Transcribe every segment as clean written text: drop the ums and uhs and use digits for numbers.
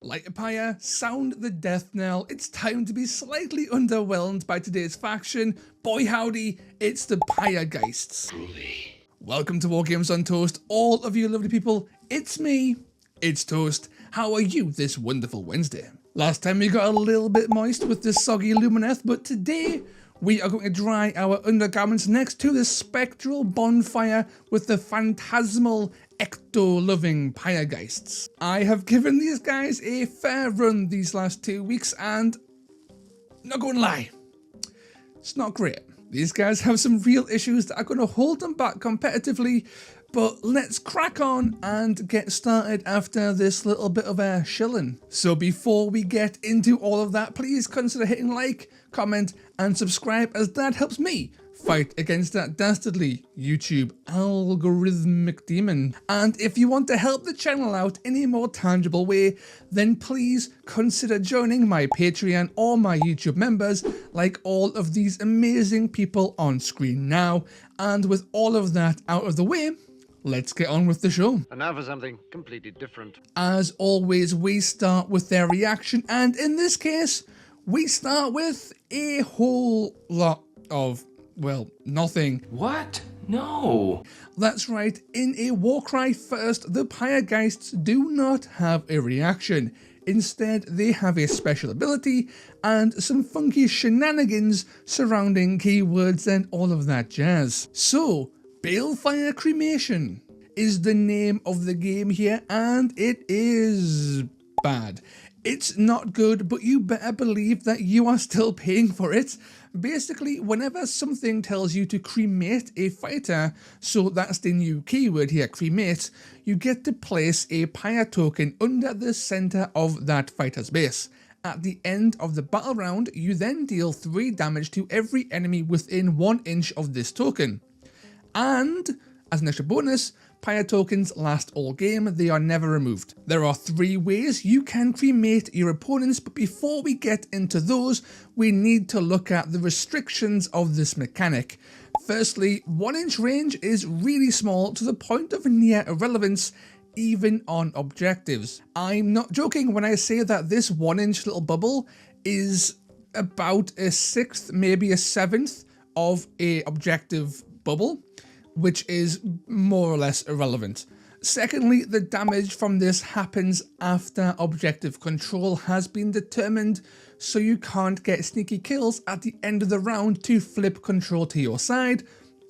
Light a pyre, sound the death knell. It's time to be slightly underwhelmed by today's faction. Boy howdy, it's the Pyregheists. Groovy. Welcome to War Games on Toast, all of you lovely people. It's me, it's Toast. How are you this wonderful Wednesday? Last time we got a little bit moist with the soggy Lumineth, but today we are going to dry our undergarments next to the spectral bonfire with the phantasmal ecto-loving Pyregheists. I have given these guys a fair run these last 2 weeks and, not gonna lie, it's not great. These guys have some real issues that are going to hold them back competitively, but let's crack on and get started after this little bit of a shilling. So before we get into all of that, please consider hitting like, comment and subscribe, as that helps me fight against that dastardly YouTube algorithmic demon. And if you want to help the channel out in a more tangible way, then please consider joining my Patreon or my YouTube members, like all of these amazing people on screen now. And with all of that out of the way, let's get on with the show. And now for something completely different. As always, we start with their reaction, and in this case, we start with a whole lot of, well, nothing. What? No. That's right, in a Warcry first, the Pyregheists do not have a reaction. Instead, they have a special ability and some funky shenanigans surrounding keywords and all of that jazz. So, Balefire Cremation is the name of the game here, and it is bad. It's not good, but you better believe that you are still paying for it. Basically, whenever something tells you to cremate a fighter, so that's the new keyword here, cremate, you get to place a pyre token under the center of that fighter's base. At the end of the battle round, you then deal 3 damage to every enemy within 1 inch of this token. And, as an extra bonus, pyre tokens last all game, they are never removed. There are 3 ways you can cremate your opponents, but before we get into those, we need to look at the restrictions of this mechanic. Firstly, 1 inch range is really small to the point of near irrelevance, even on objectives. I'm not joking when I say that this 1 inch little bubble is about a 1/6, maybe a 1/7 of a objective bubble, which is more or less irrelevant. Secondly, the damage from this happens after objective control has been determined, so you can't get sneaky kills at the end of the round to flip control to your side,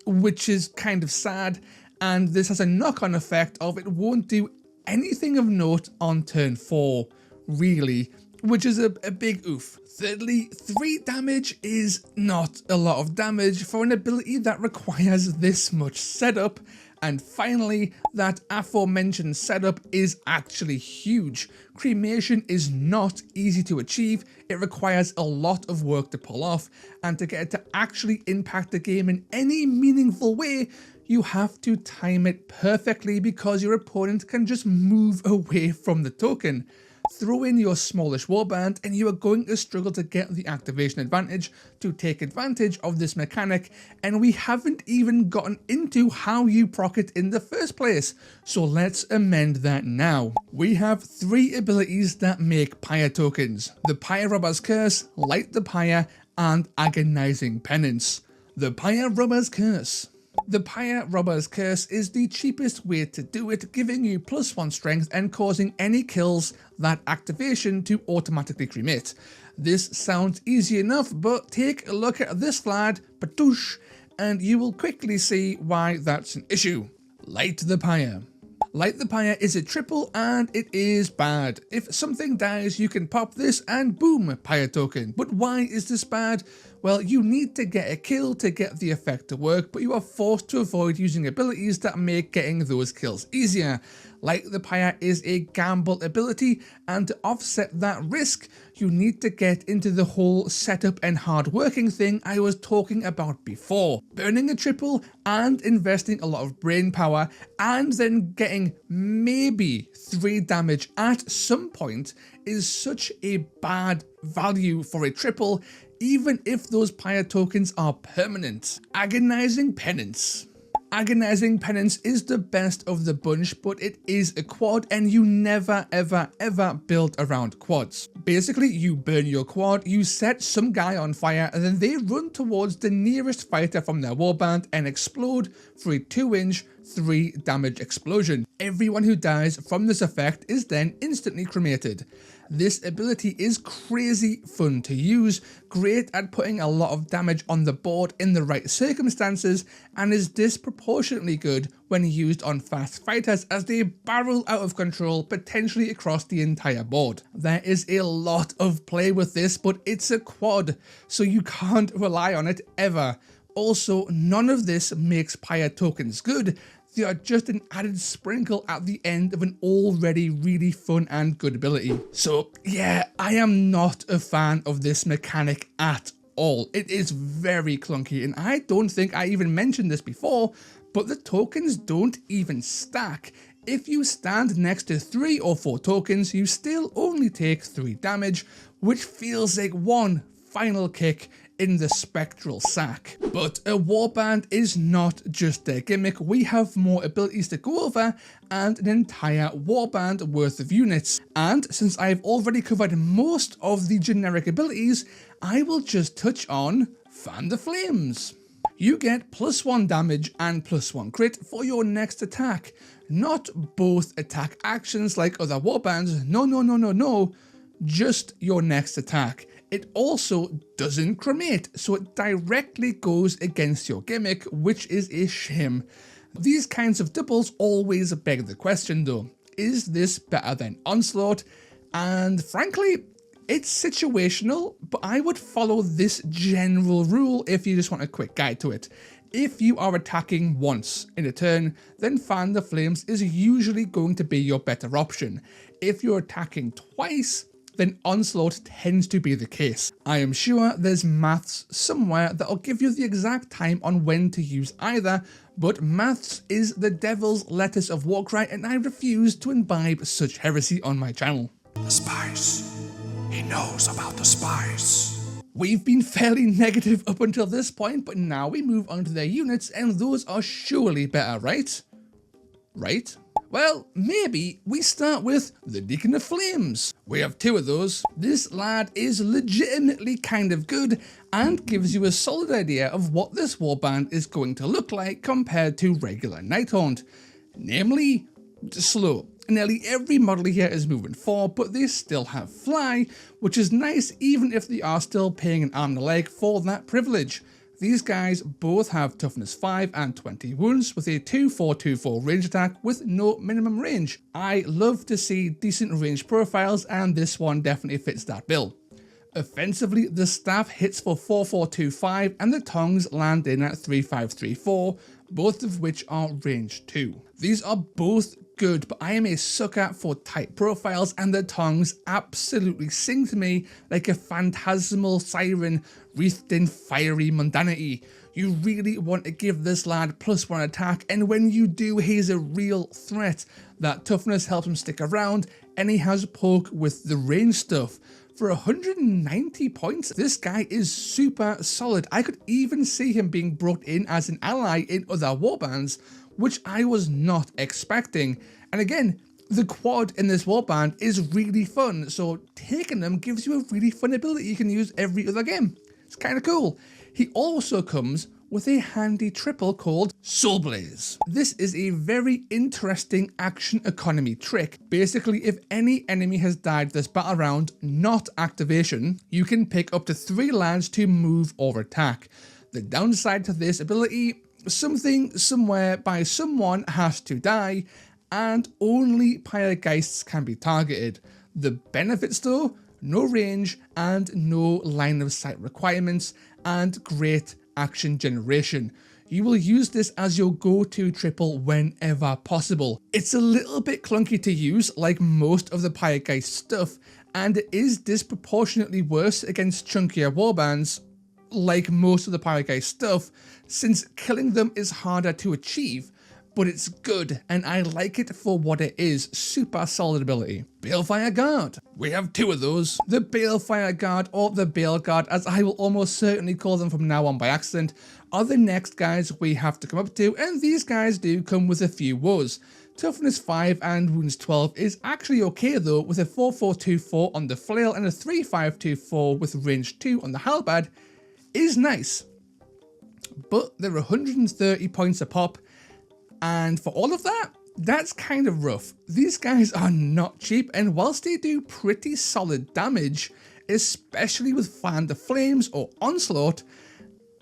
which is kind of sad, and this has a knock-on effect of it won't do anything of note on turn 4, really, which is a big oof. Thirdly, 3 damage is not a lot of damage for an ability that requires this much setup. And finally, that aforementioned setup is actually huge. Cremation is not easy to achieve, it requires a lot of work to pull off, and to get it to actually impact the game in any meaningful way, you have to time it perfectly because your opponent can just move away from the token. Throw in your smallish warband and you are going to struggle to get the activation advantage to take advantage of this mechanic, and we haven't even gotten into how you proc it in the first place, so let's amend that now. We have 3 abilities that make pyre tokens: the Pyre Robber's Curse, Light the Pyre, and Agonizing Penance. The Pyre Robber's Curse. The Pyre Robber's Curse is the cheapest way to do it, giving you +1 strength and causing any kills that activation to automatically cremate. This sounds easy enough, but take a look at this lad, Patouche, and you will quickly see why that's an issue. Light the Pyre. Light the Pyre is a triple and it is bad. If something dies, you can pop this and boom, pyre token. But why is this bad? Well, you need to get a kill to get the effect to work, but you are forced to avoid using abilities that make getting those kills easier. Light the Pyre is a gamble ability, and to offset that risk, you need to get into the whole setup and hard working thing I was talking about before. Burning a triple and investing a lot of brain power, and then getting maybe 3 damage at some point is such a bad value for a triple, even if those pyre tokens are permanent. Agonizing Penance. Agonizing Penance is the best of the bunch, but it is a quad and you never ever build around quads. Basically, you burn your quad, you set some guy on fire, and then they run towards the nearest fighter from their warband and explode for a 2-inch 3 damage explosion. Everyone who dies from this effect is then instantly cremated. This ability is crazy fun to use, great at putting a lot of damage on the board in the right circumstances, and is disproportionately good when used on fast fighters as they barrel out of control, potentially across the entire board. There is a lot of play with this, but it's a quad, so you can't rely on it ever. Also, none of this makes Pyre tokens good. They are just an added sprinkle at the end of an already really fun and good ability. So yeah, I am not a fan of this mechanic at all. It is very clunky, and I don't think I even mentioned this before, but the tokens don't even stack. If you stand next to 3 or 4 tokens, you still only take 3 damage, which feels like one final kick in the spectral sack. But a warband is not just their gimmick, we have more abilities to go over and an entire warband worth of units. And since I've already covered most of the generic abilities, I will just touch on Fan the Flames. You get +1 damage and +1 crit for your next attack. Not both attack actions like other warbands, no, just your next attack. It also doesn't cremate, so it directly goes against your gimmick, which is a shame. These kinds of doubles always beg the question though, is this better than Onslaught? And frankly, it's situational, but I would follow this general rule if you just want a quick guide to it. If you are attacking once in a turn, then Fan the Flames is usually going to be your better option. If you're attacking twice, then Onslaught tends to be the case. I am sure there's maths somewhere that'll give you the exact time on when to use either, but maths is the devil's lettuce of Warcry, and I refuse to imbibe such heresy on my channel. The spice. He knows about the spice. We've been fairly negative up until this point, but now we move on to their units, and those are surely better, right? Right? Well, maybe we start with the Deacon of Flames. We have 2 of those. This lad is legitimately kind of good and gives you a solid idea of what this warband is going to look like compared to regular Nighthaunt. Namely, slow. Nearly every model here is moving 4, but they still have fly, which is nice even if they are still paying an arm and a leg for that privilege. These guys both have toughness 5 and 20 wounds with a 2-4-2-4 range attack with no minimum range. I love to see decent range profiles, and this one definitely fits that bill. Offensively, the staff hits for 4-4-2-5 and the tongs land in at 3-5-3-4, both of which are range 2. These are both good, but I am a sucker for tight profiles, and the tongs absolutely sing to me like a phantasmal siren wreathed in fiery mundanity. You really want to give this lad +1 attack, and when you do, he's a real threat. That toughness helps him stick around, and he has poke with the range stuff. For 190 points, this guy is super solid. I could even see him being brought in as an ally in other warbands, which I was not expecting. And again, the quad in this warband is really fun, so taking them gives you a really fun ability you can use every other game. It's kind of cool. He also comes with a handy triple called Soul Blaze. This is a very interesting action economy trick. Basically, if any enemy has died this battle round, not activation, you can pick up to 3 lands to move or attack. The downside to this ability, something, somewhere, by someone has to die, and only Pyregheists can be targeted. The benefits though, no range and no line of sight requirements, and great action generation. You will use this as your go-to triple whenever possible. It's a little bit clunky to use like most of the Pyregeist stuff, and it is disproportionately worse against chunkier warbands like most of the Pyregeist stuff, since killing them is harder to achieve. but it's good and I like it for what it is. Super solid ability. Balefire Guard. We have two of those. The Balefire Guard, or the Bale Guard as I will almost certainly call them from now on by accident, are the next guys we have to come up to, and these guys do come with a few woes. Toughness 5 and wounds 12 is actually okay though, with a 4424 on the flail and a 3524 with range 2 on the halberd is nice. But they're 130 points a pop, and for all of that, that's kind of rough. These guys are not cheap, and whilst they do pretty solid damage, especially with Fan the Flames or Onslaught,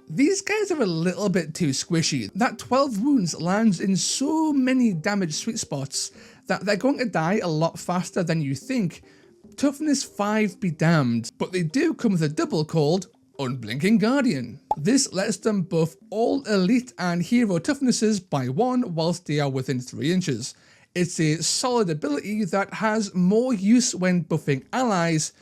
these guys are a little bit too squishy. That 12 wounds lands in so many damage sweet spots that they're going to die a lot faster than you think. Toughness 5 be damned, but they do come with a double called Unblinking Guardian. This lets them buff all elite and hero toughnesses by 1 whilst they are within 3 inches. It's a solid ability that has more use when buffing allies,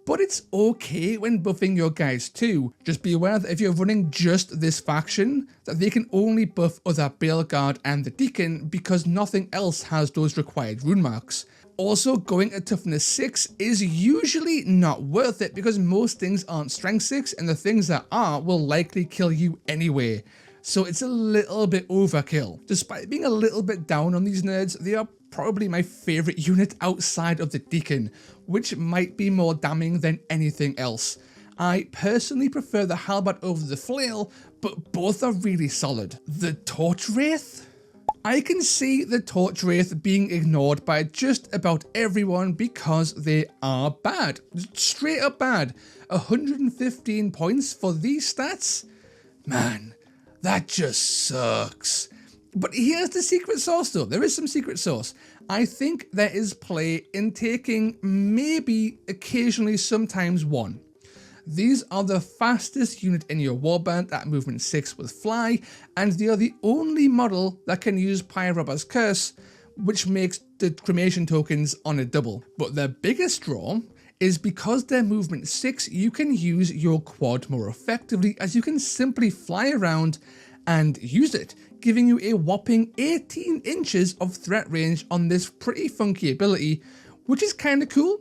but it's okay when buffing your guys too. Just be aware that if you're running just this faction, that they can only buff other Bale Guard and the Deacon because nothing else has those required rune marks. Also, going at toughness 6 is usually not worth it because most things aren't strength 6 and the things that are will likely kill you anyway. So it's a little bit overkill. Despite being a little bit down on these nerds, they are probably my favourite unit outside of the Deacon, which might be more damning than anything else. I personally prefer the halberd over the flail, but both are really solid. The Torch Wraith? I can see the Torch Wraith being ignored by just about everyone because they are bad. Straight up bad. 115 points for these stats? Man, that just sucks. But here's the secret sauce though. There is some secret sauce. I think there is play in taking maybe occasionally sometimes 1. These are the fastest unit in your warband at movement 6 with fly, and they are the only model that can use Pyregheists' curse, which makes the cremation tokens on a double. But their biggest draw is because they're movement 6, you can use your quad more effectively as you can simply fly around and use it, giving you a whopping 18 inches of threat range on this pretty funky ability, which is kind of cool.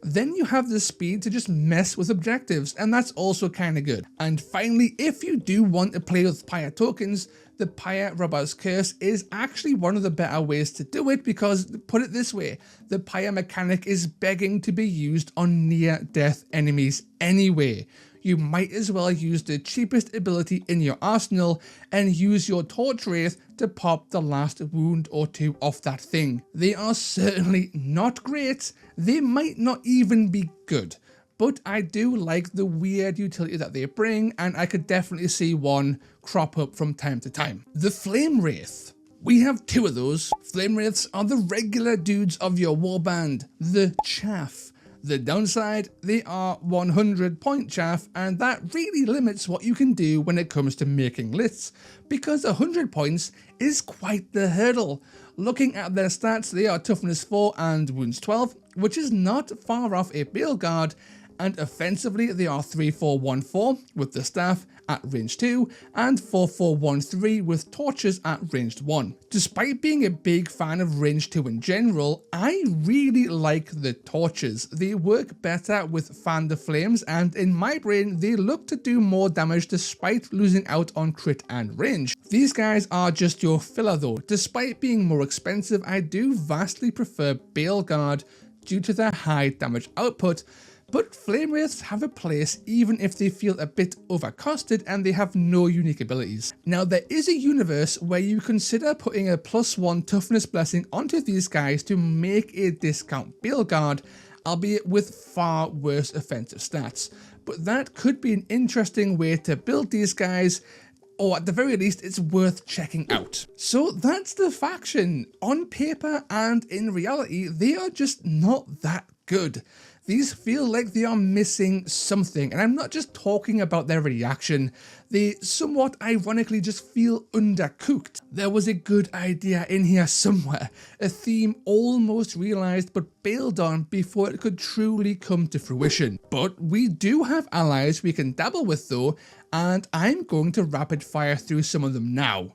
Then you have the speed to just mess with objectives, and that's also kind of good. And finally, if you do want to play with Pyre tokens, the Pyregheists' curse is actually one of the better ways to do it because, put it this way, the Pyre mechanic is begging to be used on near-death enemies anyway. You might as well use the cheapest ability in your arsenal and use your Torch Wraith to pop the last wound or 2 off that thing. They are certainly not great, they might not even be good, but I do like the weird utility that they bring, and I could definitely see one crop up from time to time. The Flame Wraith. We have 2 of those. Flame Wraiths are the regular dudes of your warband, the chaff. The downside, they are 100 point chaff, and that really limits what you can do when it comes to making lists, because 100 points is quite the hurdle. Looking at their stats, they are toughness 4 and wounds 12, which is not far off a Bale Guard, and offensively they are 3414 with the staff at range 2 and 4413 with torches at ranged 1. Despite being a big fan of range 2 in general, I really like the torches. They work better with Fan the Flames, and in my brain they look to do more damage despite losing out on crit and range. These guys are just your filler though. Despite being more expensive, I do vastly prefer Bale Guard due to their high damage output, but Flame Wraiths have a place even if they feel a bit overcosted and they have no unique abilities. Now there is a universe where you consider putting a +1 toughness blessing onto these guys to make a discount Bale Guard, albeit with far worse offensive stats. But that could be an interesting way to build these guys, or at the very least it's worth checking out. So that's the faction. On paper and in reality, they are just not that good. These feel like they are missing something, and I'm not just talking about their reaction, they somewhat ironically just feel undercooked. There was a good idea in here somewhere, a theme almost realised but bailed on before it could truly come to fruition. But we do have allies we can dabble with though, and I'm going to rapid fire through some of them now.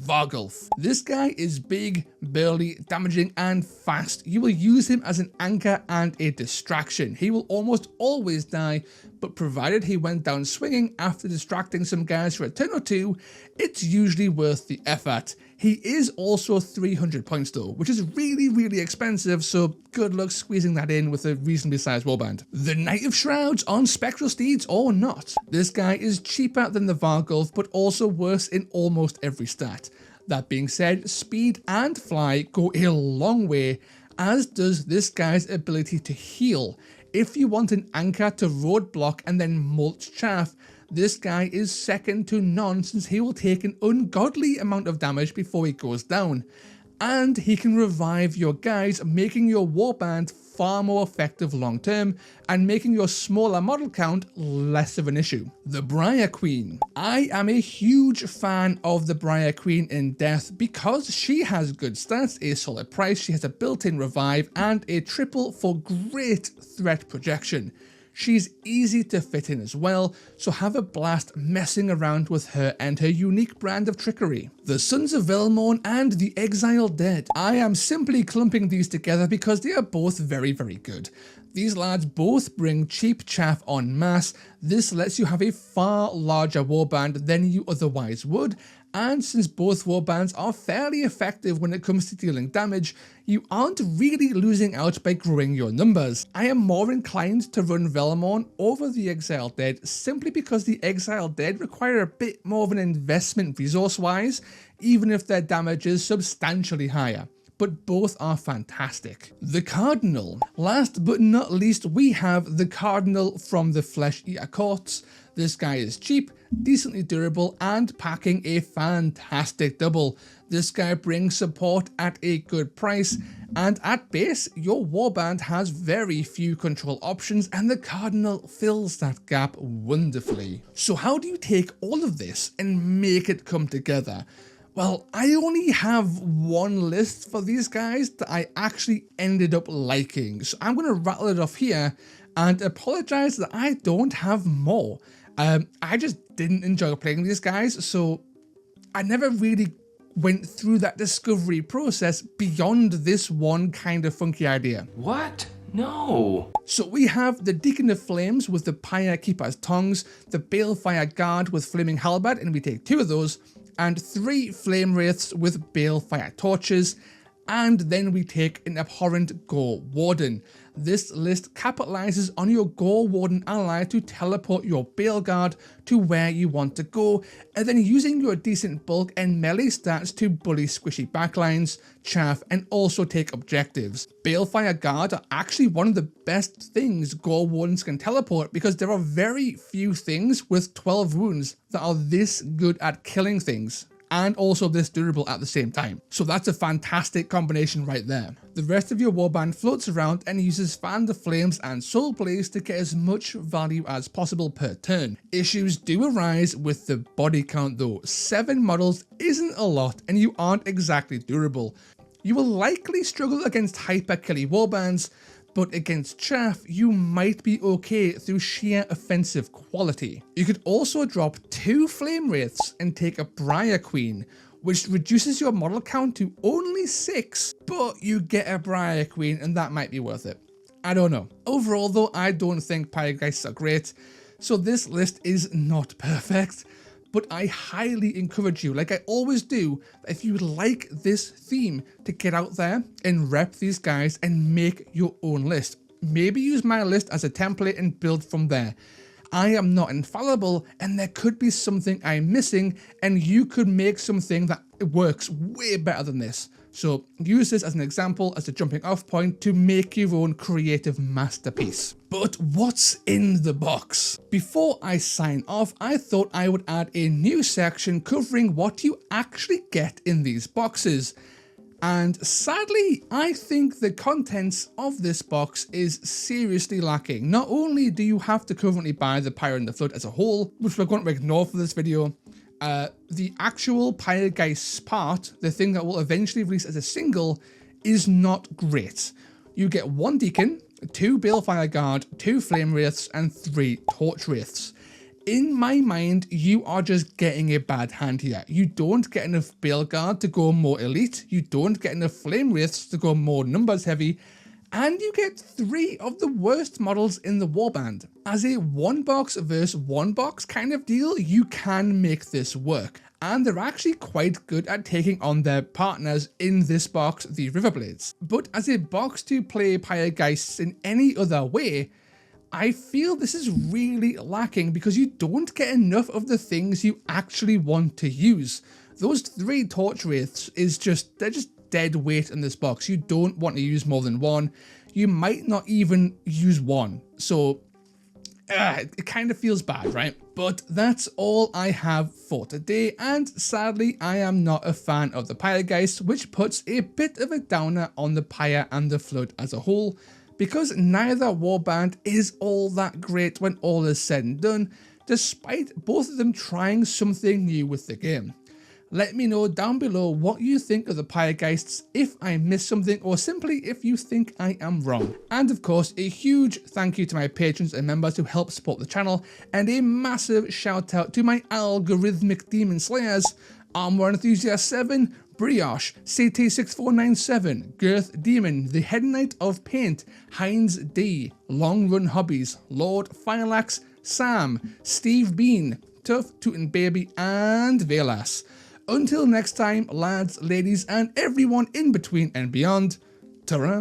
Vargulf. This guy is big, burly, damaging, and fast. You will use him as an anchor and a distraction. He will almost always die, but provided he went down swinging after distracting some guys for a turn or two, it's usually worth the effort. He is also 300 points though, which is really expensive, so good luck squeezing that in with a reasonably sized warband. The Knight of Shrouds on Spectral Steeds or not. This guy is cheaper than the Vargulf, but also worse in almost every stat. That being said, speed and fly go a long way, as does this guy's ability to heal. If you want an anchor to roadblock and then mulch chaff, this guy is second to none, since he will take an ungodly amount of damage before he goes down. And he can revive your guys, making your warband far more effective long term and making your smaller model count less of an issue. The Briar Queen. I am a huge fan of the Briar Queen in Death because she has good stats, a solid price, she has a built-in revive and a triple for great threat projection. She's easy to fit in as well, so have a blast messing around with her and her unique brand of trickery. The Sons of Velmorn and the Exiled Dead. I am simply clumping these together because they are both very good. These lads both bring cheap chaff en masse. This lets you have a far larger warband than you otherwise would, and since both warbands are fairly effective when it comes to dealing damage, you aren't really losing out by growing your numbers. I am more inclined to run Velmorn over the Exiled Dead simply because the Exiled Dead require a bit more of an investment resource-wise, even if their damage is substantially higher. But both are fantastic. The Cardinal. Last but not least, we have the Cardinal from the Flesh Eater Courts. This guy is cheap, decently durable, and packing a fantastic double. This guy brings support at a good price, and at base, your warband has very few control options, and the Cardinal fills that gap wonderfully. So how do you take all of this and make it come together? Well, I only have one list for these guys that I actually ended up liking, so I'm going to rattle it off here and apologize that I don't have more. I just didn't enjoy playing these guys, so I never really went through that discovery process beyond this one kind of funky idea. What? No. So we have the Deacon of Flames with the Pyre Keeper's Tongs, the Balefire Guard with Flaming Halberd, and we take 2 of those, and 3 Flame Wraiths with Balefire Torches, and then we take an Abhorrent Gore Warden. This list capitalizes on your Gore Warden ally to teleport your Bale Guard to where you want to go, and then using your decent bulk and melee stats to bully squishy backlines, chaff, and also take objectives. Balefire Guard are actually one of the best things Gore Wardens can teleport because there are very few things with 12 wounds that are this good at killing things, and also this durable at the same time. So that's a fantastic combination right there. The rest of your warband floats around and uses Fan the Flames and Soul Blaze to get as much value as possible per turn. Issues do arise with the body count though. 7 models isn't a lot and you aren't exactly durable. You will likely struggle against hyper-killy warbands, but against chaff, you might be okay through sheer offensive quality. You could also drop 2 Flame Wraiths and take a Briar Queen, which reduces your model count to only 6, but you get a Briar Queen and that might be worth it. I don't know. Overall though, I don't think Pyregheists are great, so this list is not perfect. But I highly encourage you, like I always do, that if you like this theme, to get out there and rep these guys and make your own list. Maybe use my list as a template and build from there. I am not infallible and there could be something I'm missing and you could make something that works way better than this. So use this as an example, as a jumping off point to make your own creative masterpiece. But what's in the box? Before I sign off, I thought I would add a new section covering what you actually get in these boxes. And sadly, I think the contents of this box is seriously lacking. Not only do you have to currently buy the Pyre and the Flood as a whole, which we're going to ignore for this video, the actual Pyregheists part, the thing that will eventually release as a single, is not great. You get 1 Deacon, 2 Balefire Guard, 2 Flame Wraiths, and 3 Torch Wraiths. In my mind, you are just getting a bad hand here. You don't get enough Baleguard to go more elite, you don't get enough Flame Wraiths to go more numbers heavy, and you get 3 of the worst models in the warband. As a one box versus one box kind of deal, you can make this work, and they're actually quite good at taking on their partners in this box, the Riverblades. But as a box to play Pyregeists in any other way, I feel this is really lacking because you don't get enough of the things you actually want to use. Those 3 Torch Wraiths they're just dead weight in this box. You don't want to use more than 1. You might not even use 1. So it kind of feels bad, right? But that's all I have for today, and sadly I am not a fan of the Pyregeists, which puts a bit of a downer on the Pyre and the Flood as a whole, because neither warband is all that great when all is said and done, despite both of them trying something new with the game. Let me know down below what you think of the Pyregeists, if I missed something, or simply if you think I am wrong. And of course, a huge thank you to my patrons and members who help support the channel, and a massive shout out to my algorithmic demon slayers, Armor Enthusiast 7, Brioche, CT6497, Girth Demon, The Head Knight of Paint, Heinz D, Long Run Hobbies, Lord Fireaxe, Sam, Steve Bean, Tough Tootin' Baby, and Velas. Until next time, lads, ladies, and everyone in between and beyond, ta-ra.